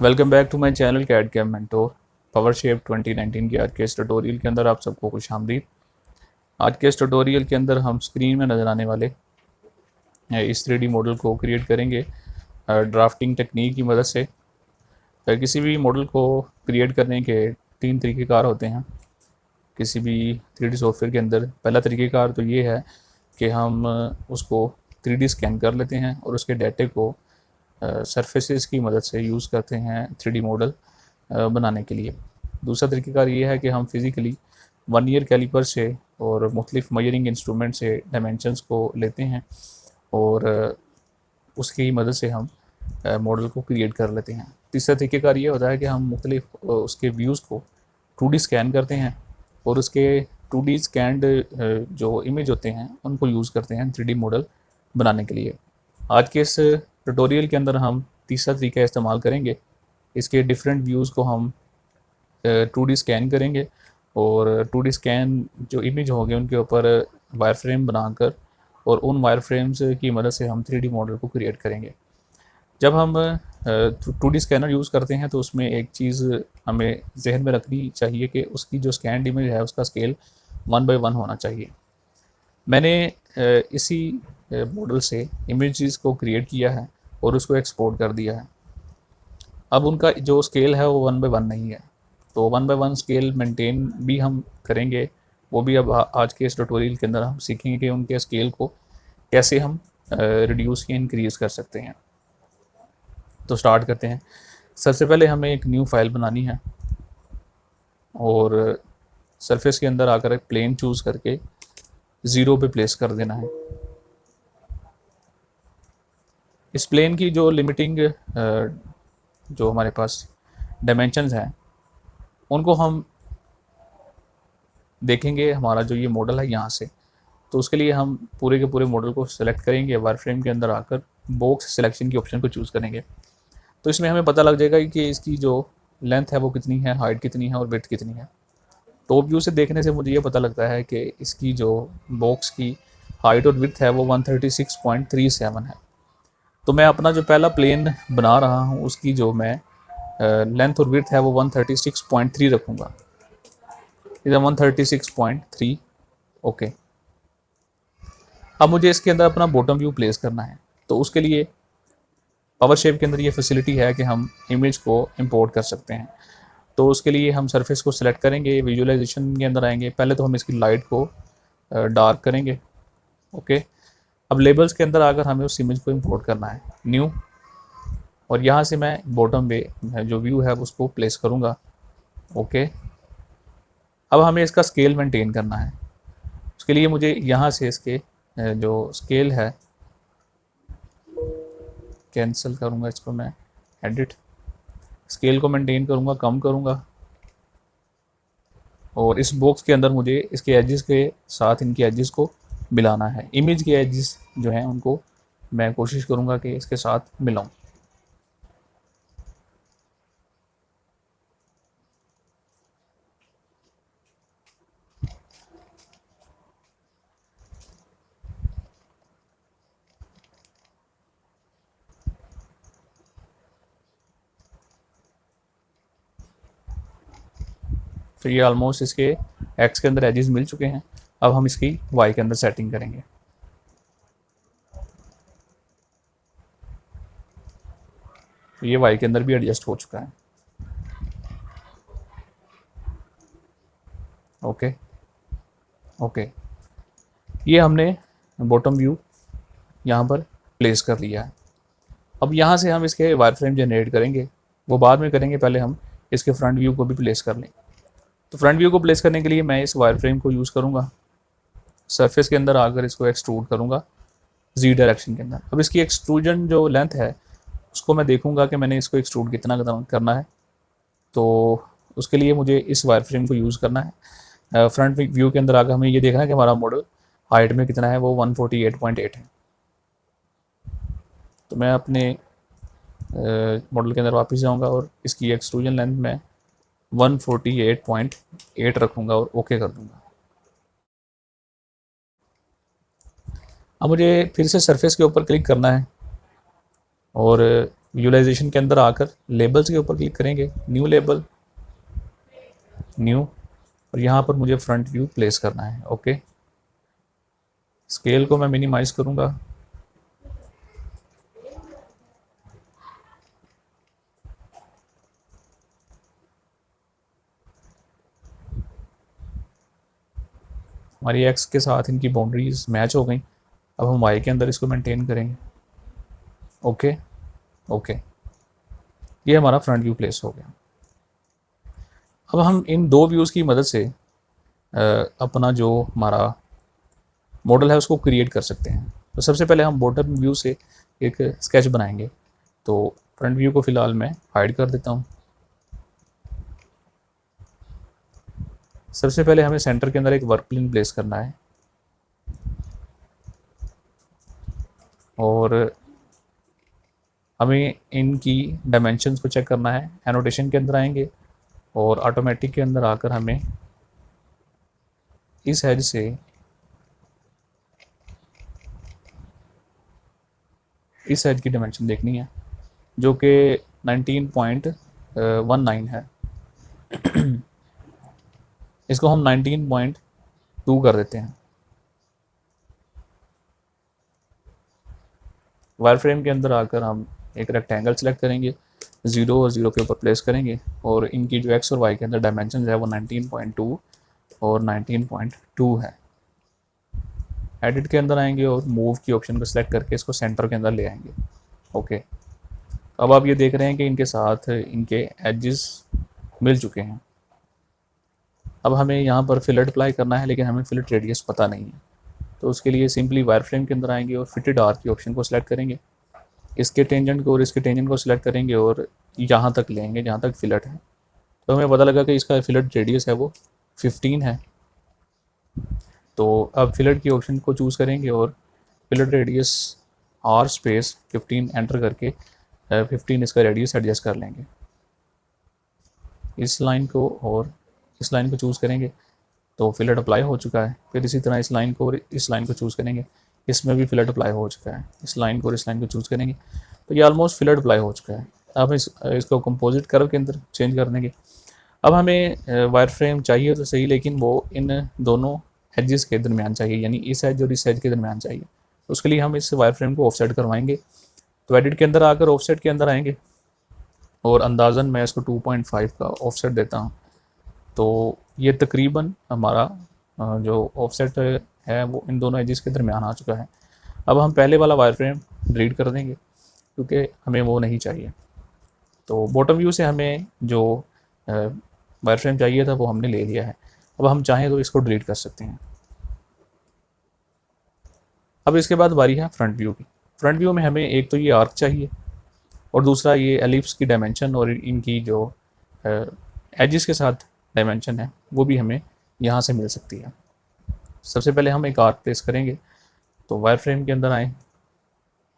Welcome back to my channel CAD CAM Mentor. PowerShape 2019 के आज के इस ट्यूटोरियल के अंदर आप सबको खुश आमदीद। आज के इस ट्यूटोरियल के अंदर हम स्क्रीन में नज़र आने वाले इस 3D मॉडल को क्रिएट करेंगे ड्राफ्टिंग टेक्निक की मदद से। किसी भी मॉडल को क्रिएट करने के तीन तरीक़ेकार होते हैं किसी भी 3D सॉफ्टवेयर के अंदर। पहला तरीक़ेकार तो ये है कि हम उसको 3D स्कैन कर लेते हैं और उसके डाटे को सरफेसेस की मदद से यूज़ करते हैं 3D मॉडल बनाने के लिए। दूसरा तरीक़ेकार ये है कि हम फिज़िकली वर्नियर कैलिपर से और मुख्तलिफ मेजरिंग इंस्ट्रूमेंट से डायमेंशंस को लेते हैं और उसकी मदद से हम मॉडल को क्रिएट कर लेते हैं। तीसरा तरीक़ेकार ये होता है कि हम मुख्तलिफ उसके व्यूज़ को 2D स्कैन करते हैं और उसके 2D स्कैंड जो इमेज होते हैं उनको यूज़ करते हैं 3D मॉडल बनाने के लिए। आज के इस ट्यूटोरियल के अंदर हम तीसरा तरीका इस्तेमाल करेंगे। इसके डिफरेंट व्यूज़ को हम 2D स्कैन करेंगे और 2D स्कैन जो इमेज होंगे उनके ऊपर वायर फ्रेम बनाकर और उन वायर फ्रेम्स की मदद से हम 3D मॉडल को क्रिएट करेंगे। जब हम 2D स्कैनर यूज़ करते हैं तो उसमें एक चीज़ हमें जहन में रखनी चाहिए कि उसकी जो स्कैन्ड इमेज है उसका स्केल 1/1 होना चाहिए। मैंने इसी मॉडल से इमेजेस को क्रिएट किया है और उसको एक्सपोर्ट कर दिया है। अब उनका जो स्केल है वो 1/1 नहीं है, तो 1/1 स्केल मेंटेन भी हम करेंगे। वो भी अब आज के इस ट्यूटोरियल के अंदर हम सीखेंगे कि उनके स्केल को कैसे हम रिड्यूस या इंक्रीज़ कर सकते हैं। तो स्टार्ट करते हैं। सबसे पहले हमें एक न्यू फाइल बनानी है और सरफेस के अंदर आकर एक प्लेन चूज़ करके 0 पे प्लेस कर देना है। इस प्लेन की जो लिमिटिंग जो हमारे पास डायमेंशंस हैं उनको हम देखेंगे। हमारा जो ये मॉडल है यहाँ से, तो उसके लिए हम पूरे के पूरे मॉडल को सेलेक्ट करेंगे। वायर फ्रेम के अंदर आकर बॉक्स सिलेक्शन की ऑप्शन को चूज़ करेंगे तो इसमें हमें पता लग जाएगा कि इसकी जो लेंथ है वो कितनी है, हाइट कितनी है और विड्थ कितनी है। टॉप व्यू से देखने से मुझे ये पता लगता है कि इसकी जो बॉक्स की हाइट और विड्थ है वो 136.37 है। तो मैं अपना जो पहला प्लेन बना रहा हूँ उसकी जो मैं लेंथ और विड्थ है वो 136.3 रखूँगा। इधर 136.3 ओके। अब मुझे इसके अंदर अपना बॉटम व्यू प्लेस करना है, तो उसके लिए पावर शेप के अंदर ये फैसिलिटी है कि हम इमेज को इंपोर्ट कर सकते हैं। तो उसके लिए हम सरफेस को सिलेक्ट करेंगे, विजुअलाइजेशन के अंदर आएंगे। पहले तो हम इसकी लाइट को डार्क करेंगे, ओके। अब लेबल्स के अंदर आकर हमें उस इमेज को इंपोर्ट करना है, न्यू, और यहाँ से मैं बॉटम वे जो व्यू है उसको प्लेस करूँगा, ओके। अब हमें इसका स्केल मेंटेन करना है। उसके लिए मुझे यहाँ से इसके जो स्केल है कैंसिल करूँगा, इसको मैं एडिट, स्केल को मेंटेन करूँगा, कम करूँगा और इस बॉक्स के अंदर मुझे इसके एजेस के साथ इनके एजेस को मिलाना है। इमेज के एजेस जो हैं उनको मैं कोशिश करूँगा कि इसके साथ मिलाऊँ। तो ये ऑलमोस्ट इसके एक्स के अंदर एजेस मिल चुके हैं। अब हम इसकी वाई के अंदर सेटिंग करेंगे। तो ये वाई के अंदर भी एडजस्ट हो चुका है, ओके ओके। ये हमने बॉटम व्यू यहाँ पर प्लेस कर लिया है। अब यहाँ से हम इसके वायर फ्रेम जनरेट करेंगे, वो बाद में करेंगे, पहले हम इसके फ्रंट व्यू को भी प्लेस कर लें। तो फ्रंट व्यू को प्लेस करने के लिए मैं इस वायर फ्रेम को यूज़ करूँगा, सरफेस के अंदर आकर इसको एक्सट्रूड करूँगा जी डायरेक्शन के अंदर। अब इसकी एक्सट्रूजन जो लेंथ है उसको मैं देखूँगा कि मैंने इसको एक्सट्रूड कितना करना है। तो उसके लिए मुझे इस वायर फ्रेम को यूज़ करना है। फ्रंट व्यू के अंदर आकर हमें ये देखना है कि हमारा मॉडल हाइट में कितना है, वो 148.8 है। तो मैं अपने मॉडल के अंदर वापस जाऊंगा और इसकी एक्सट्रूजन लेंथ में 148.8 रखूँगा और ओके कर दूँगा। अब मुझे फिर से सरफेस के ऊपर क्लिक करना है और विजुअलाइजेशन के अंदर आकर लेबल्स के ऊपर क्लिक करेंगे, न्यू लेबल, न्यू, और यहाँ पर मुझे फ्रंट व्यू प्लेस करना है। ओके, स्केल को मैं मिनिमाइज करूँगा। हमारी एक्स के साथ इनकी बाउंड्रीज मैच हो गई। अब हम वाई के अंदर इसको मेंटेन करेंगे। ओके ओके, ये हमारा फ्रंट व्यू प्लेस हो गया। अब हम इन दो व्यूज़ की मदद से अपना जो हमारा मॉडल है उसको क्रिएट कर सकते हैं। तो सबसे पहले हम बॉटम व्यू से एक स्केच बनाएंगे। तो फ्रंट व्यू को फ़िलहाल मैं हाइड कर देता हूँ। सबसे पहले हमें सेंटर के अंदर एक वर्क प्लेन प्लेस करना है और हमें इनकी डायमेंशंस को चेक करना है। एनोटेशन के अंदर आएंगे और ऑटोमेटिक के अंदर आकर हमें इस एज से इस एज की डायमेंशन देखनी है जो कि 19.19 है। इसको हम 19.2 कर देते हैं। वायर फ्रेम के अंदर आकर हम एक रेक्टेंगल सेलेक्ट करेंगे, 0 और 0 के ऊपर प्लेस करेंगे और इनकी जो एक्स और वाई के अंदर डायमेंशन है वो 19.2 और 19.2 है। एडिट के अंदर आएंगे और मूव की ऑप्शन को सिलेक्ट करके इसको सेंटर के अंदर ले आएंगे। ओके, अब आप ये देख रहे हैं कि इनके साथ इनके एजेस मिल चुके हैं। अब हमें यहाँ पर फिलेट अप्लाई करना है, लेकिन हमें फिलेट रेडियस पता नहीं है। तो उसके लिए सिंपली वायर फ्रेम के अंदर आएंगे और फिटेड आर्क की ऑप्शन को सिलेक्ट करेंगे। इसके टेंजेंट को और इसके टेंजेंट को सिलेक्ट करेंगे और यहाँ तक लेंगे जहाँ तक फिलेट है। तो हमें पता लगा कि इसका फिलेट रेडियस है वो 15 है। तो अब फिलेट की ऑप्शन को चूज़ करेंगे और fillet radius R space 15 enter करके 15 इसका रेडियस एडजस्ट कर लेंगे। इस लाइन को और इस लाइन को चूज़ करेंगे तो फिलेट अप्लाई हो चुका है। फिर इसी तरह इस लाइन को और इस लाइन को चूज़ करेंगे, इसमें भी फिलेट अप्लाई हो चुका है। इस लाइन को और इस लाइन को चूज़ करेंगे तो ये ऑलमोस्ट फिलेट अप्लाई हो चुका है। अब इसको कंपोजिट कर्व के अंदर चेंज कर देंगे। अब हमें वायर फ्रेम चाहिए तो सही, लेकिन वो इन दोनों एजेस के दरमियान चाहिए, यानी इस एज और इस एज के दरमियान चाहिए। तो उसके लिए हम इस वायर फ्रेम को ऑफसेट करवाएंगे। तो एडिट के अंदर आकर ऑफसेट के अंदर आएंगे और अंदाज़न मैं इसको 2.5 का ऑफसेट देता हूँ। तो ये तकरीबन हमारा जो ऑफसेट है वो इन दोनों एजेस के दरमियान आ चुका है। अब हम पहले वाला वायर फ्रेम डिलीट कर देंगे क्योंकि हमें वो नहीं चाहिए। तो बॉटम व्यू से हमें जो वायर फ्रेम चाहिए था वो हमने ले लिया है। अब हम चाहें तो इसको डिलीट कर सकते हैं। अब इसके बाद बारी है फ्रंट व्यू की। फ्रंट व्यू में हमें एक तो ये आर्क चाहिए और दूसरा ये एलिप्स की डायमेंशन और इनकी जो एजेस के साथ डायमेंशन है वो भी हमें यहाँ से मिल सकती है। सबसे पहले हम एक आर्क प्लेस करेंगे। तो वायर फ्रेम के अंदर आएँ,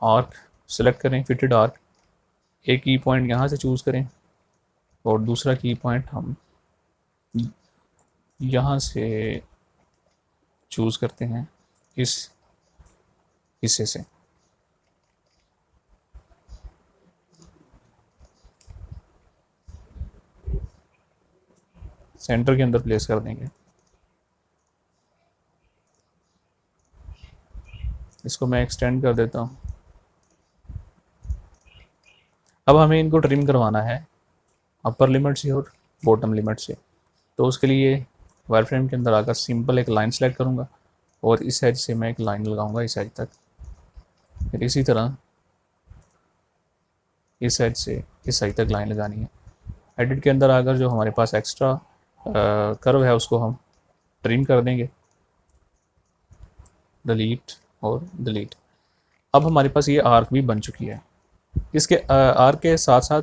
आर्क सेलेक्ट करें, फिटेड आर्क, एक की पॉइंट यहाँ से चूज़ करें और दूसरा की पॉइंट हम यहाँ से चूज़ करते हैं इस हिस्से से। सेंटर के अंदर प्लेस कर देंगे। इसको मैं एक्सटेंड कर देता हूँ। अब हमें इनको ट्रिम करवाना है अपर लिमिट से और बॉटम लिमिट से। तो उसके लिए वायर फ्रेम के अंदर आकर सिंपल एक लाइन सेलेक्ट करूँगा और इस एज से मैं एक लाइन लगाऊंगा इस एज तक। फिर इसी तरह इस एज से इस एज तक लाइन लगानी है। एडिट के अंदर आकर जो हमारे पास एक्स्ट्रा कर्व है उसको हम ट्रिम कर देंगे, डिलीट और डिलीट। अब हमारे पास ये आर्क भी बन चुकी है। इसके आर्क के साथ साथ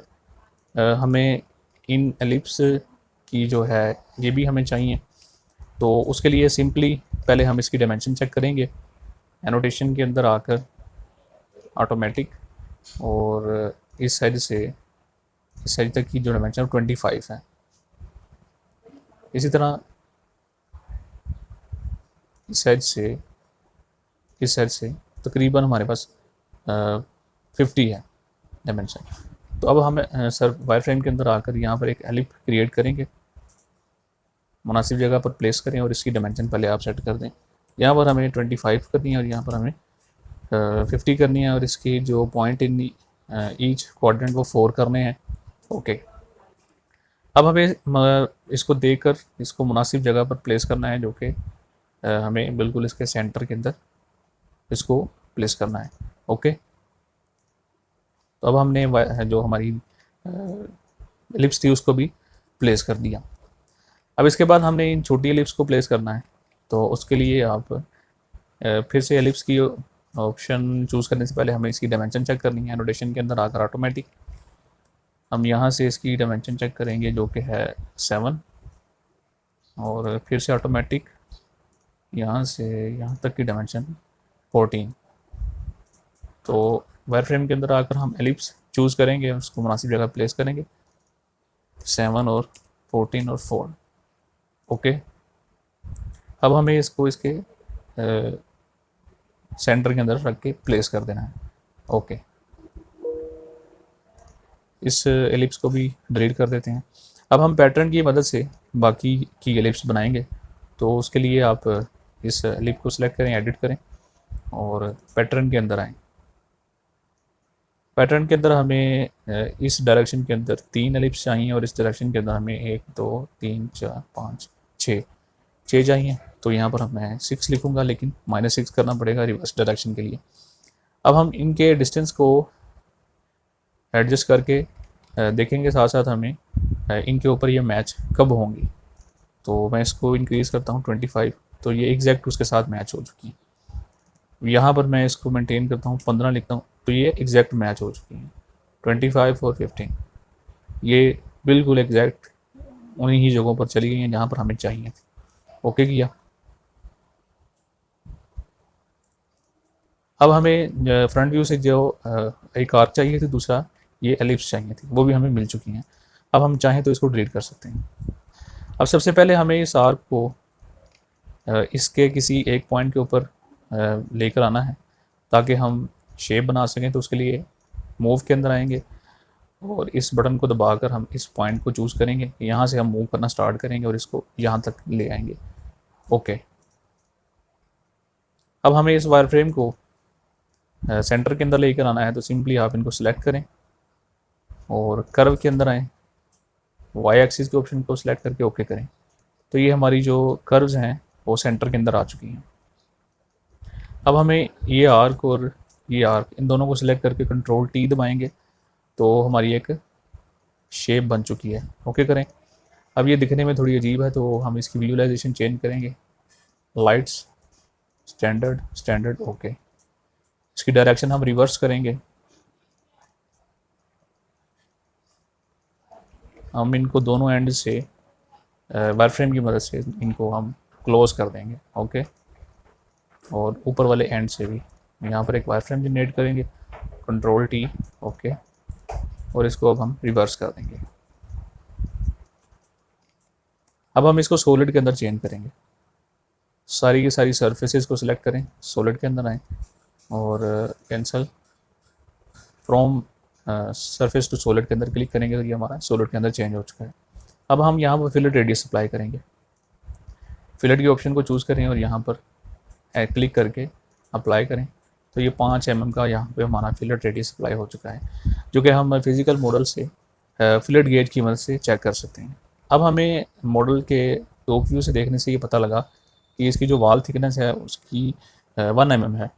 हमें इन एलिप्स की जो है ये भी हमें चाहिए। तो उसके लिए सिंपली पहले हम इसकी डायमेंशन चेक करेंगे। एनोटेशन के अंदर आकर ऑटोमेटिक और इस साइड से इस साइड तक की जो डायमेंशन 25 है। इसी तरह इस साइड से तकरीबन हमारे पास 50 है। डायमेंशन। तो अब हम सर वायर फ्रेम के अंदर आकर यहाँ पर एक एलिप क्रिएट करेंगे, मुनासिब जगह पर प्लेस करें और इसकी डायमेंशन पहले आप सेट कर दें। यहाँ पर हमें 25 करनी है और यहाँ पर हमें 50 करनी है और इसकी जो पॉइंट इन ईच क्वाड्रेंट वो 4 करने हैं। ओके, अब हमें इसको देकर इसको मुनासिब जगह पर प्लेस करना है, जो कि हमें बिल्कुल इसके सेंटर के अंदर इसको प्लेस करना है। ओके, तो अब हमने जो हमारी एलिप्स थी उसको भी प्लेस कर दिया। अब इसके बाद हमने इन छोटी एलिप्स को प्लेस करना है, तो उसके लिए आप फिर से एलिप्स की ऑप्शन चूज़ करने से पहले हमें इसकी डायमेंशन चेक करनी है। रोटेशन के अंदर आकर ऑटोमेटिक हम यहाँ से इसकी डायमेंशन चेक करेंगे, जो कि है 7, और फिर से ऑटोमेटिक यहाँ से यहाँ तक की डायमेंशन 14। तो वायर फ्रेम के अंदर आकर हम एलिप्स चूज़ करेंगे, उसको मुनासिब जगह प्लेस करेंगे, 7 और 14 और 4। ओके, अब हमें इसको इसके सेंटर के अंदर रख के प्लेस कर देना है। ओके, इस एलिप्स को भी डिलीट कर देते हैं। अब हम पैटर्न की मदद से बाकी की एलिप्स बनाएंगे, तो उसके लिए आप इस एलिप को सिलेक्ट करें, एडिट करें और पैटर्न के अंदर आएँ। पैटर्न के अंदर हमें इस डायरेक्शन के अंदर 3 एलिप्स चाहिए और इस डायरेक्शन के अंदर हमें 1 2 3 4 5 6 चाहिए। तो यहाँ पर मैं 6 लिखूँगा, लेकिन -6 करना पड़ेगा रिवर्स डायरेक्शन के लिए। अब हम इनके डिस्टेंस को एडजस्ट करके देखेंगे, साथ साथ हमें इनके ऊपर ये मैच कब होंगी। तो मैं इसको इंक्रीज़ करता हूँ 25, तो ये एग्जैक्ट उसके साथ मैच हो चुकी है। यहाँ पर मैं इसको मेंटेन करता हूँ, 15 लिखता हूँ, तो ये एग्जैक्ट मैच हो चुकी है। 25 और 15 ये बिल्कुल एग्जैक्ट उन्हीं ही जगहों पर चली गई हैं जहाँ पर हमें चाहिए। ओके किया। अब हमें फ्रंट व्यू से जो एक आर्क चाहिए थी, दूसरा ये एलिप्स चाहिए थी, वो भी हमें मिल चुकी हैं। अब हम चाहें तो इसको डिलीट कर सकते हैं। अब सबसे पहले हमें इस आर्क को इसके किसी एक पॉइंट के ऊपर लेकर आना है ताकि हम शेप बना सकें। तो उसके लिए मूव के अंदर आएंगे और इस बटन को दबाकर हम इस पॉइंट को चूज़ करेंगे। यहाँ से हम मूव करना स्टार्ट करेंगे और इसको यहाँ तक ले आएंगे। ओके, अब हमें इस वायर फ्रेम को सेंटर के अंदर लेकर आना है, तो सिंपली आप इनको सिलेक्ट करें और कर्व के अंदर आएँ, वाई एक्सिस के ऑप्शन को सिलेक्ट करके ओके करें। तो ये हमारी जो कर्व्स हैं वो सेंटर के अंदर आ चुकी हैं। अब हमें ये आर्क और ये आर्क, इन दोनों को सिलेक्ट करके कंट्रोल T दबाएंगे, तो हमारी एक शेप बन चुकी है। ओके करें। अब ये दिखने में थोड़ी अजीब है, तो हम इसकी विजुअलाइजेशन चेंज करेंगे, लाइट्स, स्टैंडर्ड, स्टैंडर्ड, ओके। इसकी डायरेक्शन हम रिवर्स करेंगे, हम इनको दोनों एंड से वायर फ्रेम की मदद से इनको हम क्लोज कर देंगे। ओके, और ऊपर वाले एंड से भी यहाँ पर एक वायर फ्रेम जनरेट करेंगे, कंट्रोल T, ओके, और इसको अब हम रिवर्स कर देंगे। अब हम इसको सॉलिड के अंदर चेंज करेंगे, सारी की सारी सरफेसेस को सिलेक्ट करें, सॉलिड के अंदर आएँ और cancel from surface to solid के अंदर क्लिक करेंगे, तो ये हमारा सॉलिड के अंदर चेंज हो चुका है। अब हम यहाँ पर फिलेट रेडियस अप्लाई करेंगे, फिलेट के ऑप्शन को चूज़ करें और यहाँ पर क्लिक करके अप्लाई करें, तो ये 5 mm का यहाँ पे हमारा फिलेट रेडियस अप्लाई हो चुका है, जो कि हम फिजिकल मॉडल से फिलेट गेज की मदद से चेक कर सकते हैं। अब हमें मॉडल के टॉप व्यू से देखने से ये पता लगा कि इसकी जो वॉल थिकनेस है उसकी 1 mm है।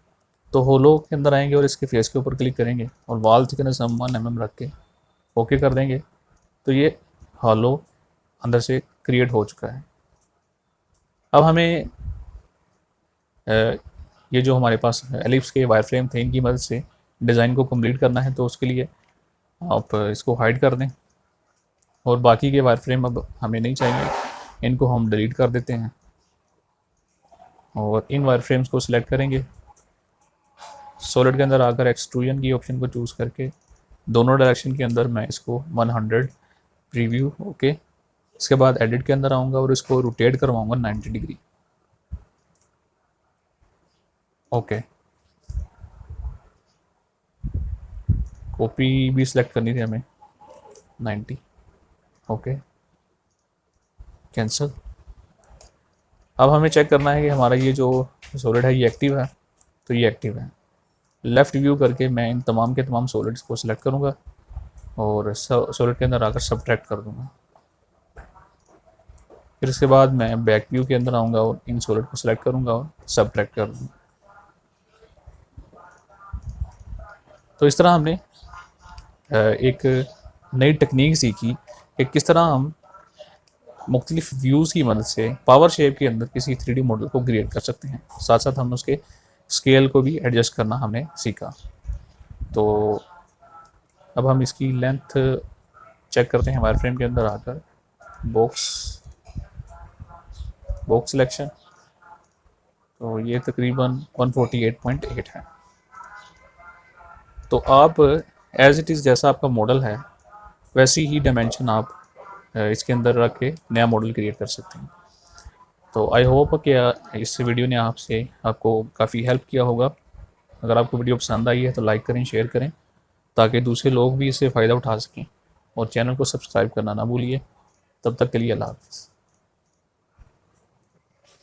तो होलो के अंदर आएंगे और इसके फेस के ऊपर क्लिक करेंगे और वॉल थिकनेस हम 1 mm रख के ओके कर देंगे, तो ये होलो अंदर से क्रिएट हो चुका है। अब हमें ये जो हमारे पास एलिप्स के वायर फ्रेम थे, इनकी मदद से डिज़ाइन को कंप्लीट करना है, तो उसके लिए आप इसको हाइड कर दें और बाकी के वायर फ्रेम अब हमें नहीं चाहिए, इनको हम डिलीट कर देते हैं और इन वायर फ्रेम्स को सिलेक्ट करेंगे, सॉलिड के अंदर आकर एक्सट्रूजन की ऑप्शन को चूज़ करके दोनों डायरेक्शन के अंदर मैं इसको 100 प्रीव्यू, ओके। इसके बाद एडिट के अंदर आऊँगा और इसको रोटेट करवाऊँगा 90 डिग्री, ओके। कॉपी भी सिलेक्ट करनी थी हमें 90। Okay, cancel. अब हमें चेक करना है कि हमारा ये जो सॉलिड है ये एक्टिव है, तो ये एक्टिव है। लेफ़्ट व्यू करके मैं इन तमाम के तमाम सॉलिड्स को सिलेक्ट करूँगा और सॉलिड के अंदर आकर सब्ट्रैक्ट कर दूँगा। फिर इसके बाद मैं बैक व्यू के अंदर आऊँगा और इन सॉलिड को सिलेक्ट करूँगा और सब्ट्रैक्ट कर दूँगा। तो इस तरह हमने एक नई टेक्निक सीखी कि किस तरह हम मुख्तलिफ व्यूज़ की मदद से पावर शेप के अंदर किसी 3D मॉडल को क्रिएट कर सकते हैं। साथ साथ हमने उसके स्केल को भी एडजस्ट करना हमने सीखा। तो अब हम इसकी लेंथ चेक करते हैं वायर फ्रेम के अंदर आकर, बॉक्स सिलेक्शन, तो ये तकरीबन 148.8 है। तो आप एज इट इज़ जैसा आपका मॉडल है वैसी ही डायमेंशन आप इसके अंदर रख के नया मॉडल क्रिएट कर सकते हैं। तो आई होप कि इस वीडियो ने आपको काफ़ी हेल्प किया होगा। अगर आपको वीडियो पसंद आई है तो लाइक करें, शेयर करें, ताकि दूसरे लोग भी इससे फ़ायदा उठा सकें, और चैनल को सब्सक्राइब करना ना भूलिए। तब तक के लिए अल्लाह हाफ़िज़।